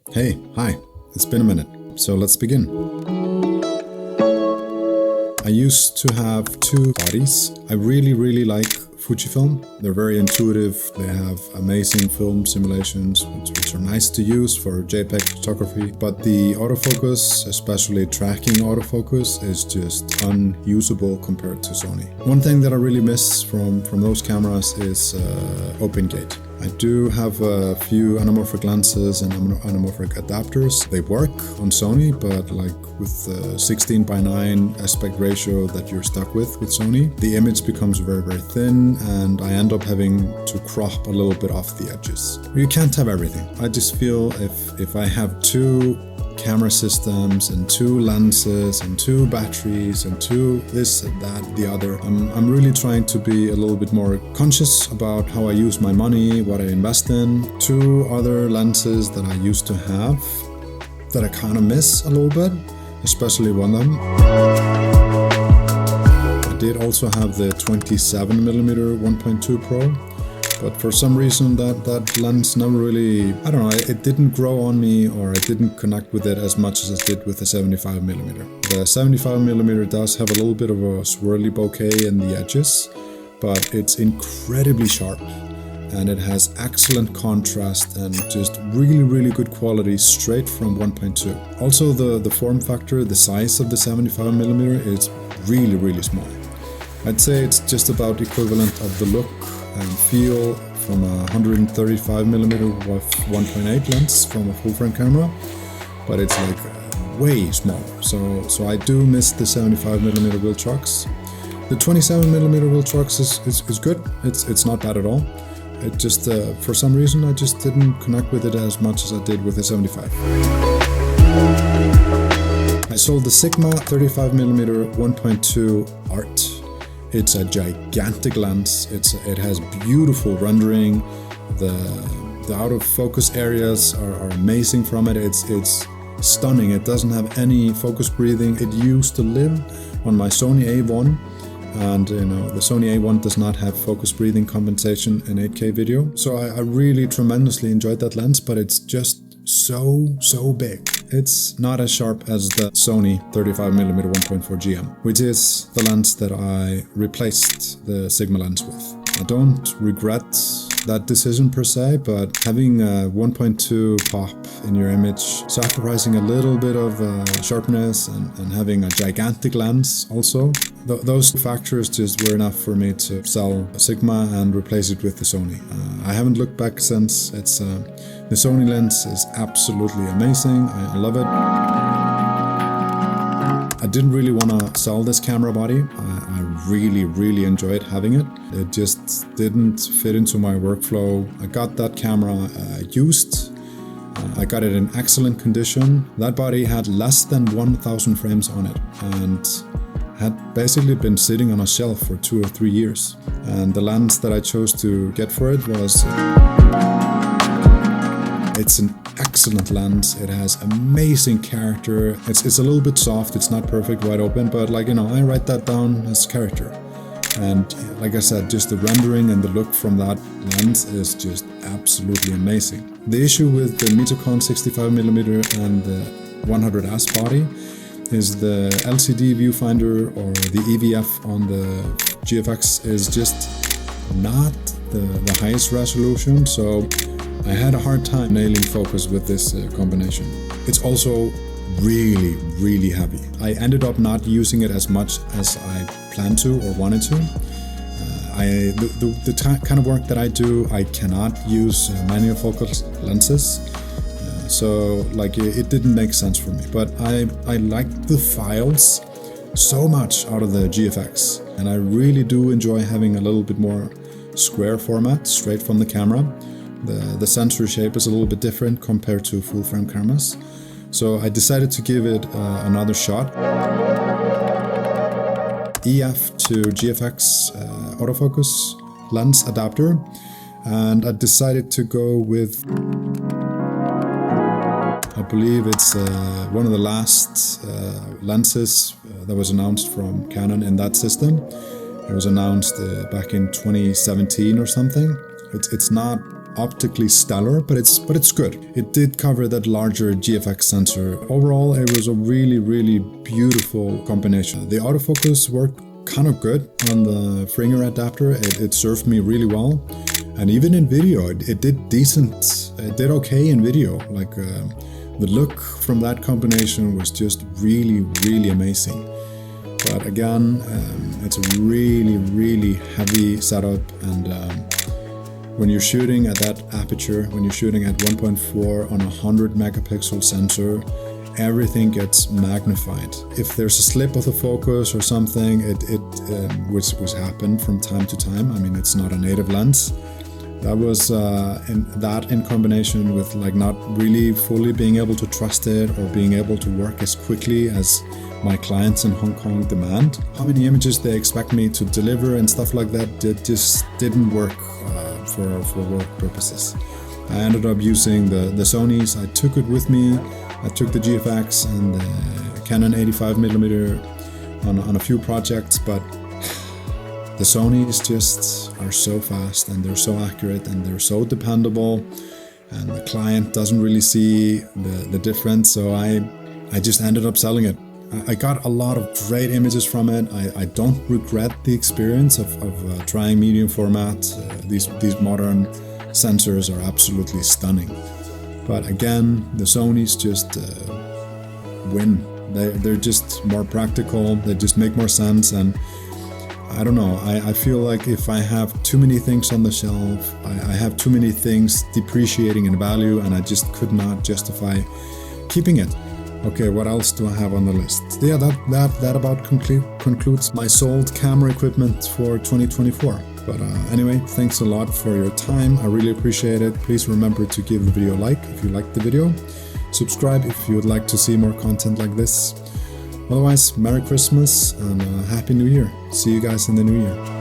Hey, hi, it's been a minute, so let's begin. I used to have two bodies. I really like Fujifilm. They're very intuitive, they have amazing film simulations, which are nice to use for JPEG photography, but the autofocus, especially tracking autofocus, is just unusable compared to Sony. One thing that I really miss from those cameras is open gate. I do have a few anamorphic lenses and anamorphic adapters. They work on Sony, but like with the 16:9 aspect ratio that you're stuck with Sony, the image becomes very thin and I end up having to crop a little bit off the edges. You can't have everything. I just feel if I have two camera systems and two lenses and two batteries and two this and that, the other. I'm really trying to be a little bit more conscious about how I use my money, what I invest in. Two other lenses that I used to have that I kind of miss a little bit, especially one of them. I did also have the 27mm 1.2 Pro. But for some reason that lens never really, I don't know, it didn't grow on me, or I didn't connect with it as much as I did with the 75mm. The 75mm does have a little bit of a swirly bokeh in the edges, but it's incredibly sharp and it has excellent contrast and just really good quality straight from 1.2. Also the form factor, the size of the 75mm is really small. I'd say it's just about equivalent of the look and feel from a 135mm with 1.8 lens from a full frame camera, but it's like way smaller. So I do miss the 75mm Viltrox. The 27mm Viltrox is good. It's not bad at all. It just for some reason I just didn't connect with it as much as I did with the 75. I sold the Sigma 35mm 1.2 Art. It's a gigantic lens. It has beautiful rendering. The out of focus areas are amazing from it. It's stunning. It doesn't have any focus breathing. It used to live on my Sony A1, and the Sony A1 does not have focus breathing compensation in 8K video. So I really tremendously enjoyed that lens, but it's just so big. It's not as sharp as the Sony 35mm 1.4 GM, which is the lens that I replaced the Sigma lens with. I don't regret that decision per se, but having a 1.2 pop in your image, sacrificing a little bit of sharpness and having a gigantic lens also, those factors just were enough for me to sell Sigma and replace it with the Sony. I haven't looked back since. The Sony lens is absolutely amazing. I love it. I didn't really want to sell this camera body. I really enjoyed having it. It just didn't fit into my workflow. I got that camera used. I got it in excellent condition. That body had less than 1,000 frames on it and had basically been sitting on a shelf for 2 or 3 years. And the lens that I chose to get for it was... It's an excellent lens. It has amazing character. It's a little bit soft. It's not perfect wide open, but I write that down as character. And like I said, just the rendering and the look from that lens is just absolutely amazing. The issue with the Mitakon 65mm and the 100S body is the LCD viewfinder, or the EVF on the GFX, is just not the highest resolution. So I had a hard time nailing focus with this combination. It's also really heavy. I ended up not using it as much as I planned to or wanted to. The kind of work that I do, I cannot use manual focus lenses. So it didn't make sense for me. But I liked the files so much out of the GFX. And I really do enjoy having a little bit more square format straight from the camera. The sensor shape is a little bit different compared to full frame cameras. So I decided to give it another shot. EF to GFX autofocus lens adapter. And I decided to go with, I believe it's one of the last lenses that was announced from Canon in that system. It was announced back in 2017 or something. It's not optically stellar, but it's good. It did cover that larger GFX sensor. Overall, it was a really beautiful combination. The autofocus worked kind of good on the Fringer adapter. It served me really well, and even in video, it did decent. It did okay in video. Like the look from that combination was just really amazing. But again, it's a really heavy setup, and when you're shooting at that aperture, when you're shooting at 1.4 on a 100 megapixel sensor, everything gets magnified. If there's a slip of the focus or something, which happened from time to time. I mean, it's not a native lens. That was in combination with like not really fully being able to trust it or being able to work as quickly as my clients in Hong Kong demand. How many images they expect me to deliver and stuff like that, it just didn't work for work purposes. I ended up using the Sonys. I took it with me. I took the GFX and the Canon 85mm on a few projects, but the Sonys just are so fast and they're so accurate and they're so dependable, and the client doesn't really see the difference, so I just ended up selling it. I got a lot of great images from it. I don't regret the experience of trying medium format. These modern sensors are absolutely stunning. But again, the Sonys just win. They're just more practical, they just make more sense, and I don't know, I feel like if I have too many things on the shelf, I have too many things depreciating in value, and I just could not justify keeping it. Okay, what else do I have on the list? Yeah, that about concludes my sold camera equipment for 2024. But anyway, thanks a lot for your time. I really appreciate it. Please remember to give the video a like if you liked the video. Subscribe if you would like to see more content like this. Otherwise, Merry Christmas and Happy New Year. See you guys in the new year.